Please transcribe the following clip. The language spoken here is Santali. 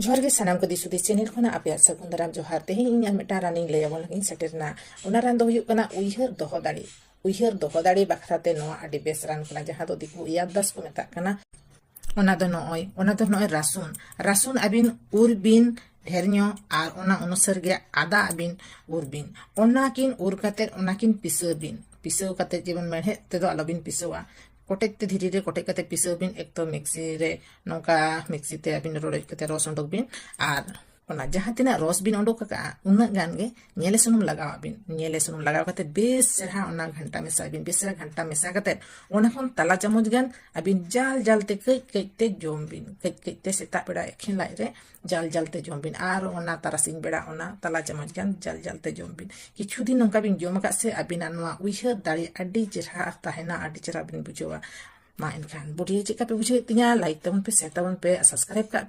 जोहार गे सानाम को दिसुदी चैनल खोना आपे सगुन दाराम जोहार तेहे इन आर मिटा रानी लैयाबन लगिन सेटेरना ओना रान दो हुयुग कना उइहर दोहो दाड़ी बाखराते नोआ आडी बेस रान कना जहां दो दिकु याददास को मेता कना ओना दो नोय रासुन अबिन उर बिन ढेरño आर ओना अनुसार गे आदा अबिन उर बिन ओना किन उर काते ओना किन पिसो काते जेबन मेढे तेदो आलोबिन पिसोवा कोटेज ते धीरे रे कोटेज काते पिसो बिन एक तो मिक्सी रे नोका मिक्सी ते अबिन रोडे काते रस उंडोक बिन आर ओना जहां tina रस बिन उंडोक का उन्ना गान गे ñele sunum लगाव काते बेस चेहरा ओना घंटा मेसा बिन बेसरा घंटा मेसा काते ओना खन तला चामच गान अबिन जाल ते कई ते जोम बिन कई ते सेता बेड़ा एखिन लाई रे जाल ते जोम बिन आर ओना तारासिंग बेड़ा ओना तला चामच गान जाल ते जोम बिन किछु दिन नोका बिन जोम का से अबिन नोआ उइहर दाड़ी अड्डी चेहरा ताहेना अड्डी चेहरा बिन बुझोवा मा एनखान बुढ़ी चिका पे बुझे तिया लाइक तबन पे शेयर तबन पे सब्सक्राइब का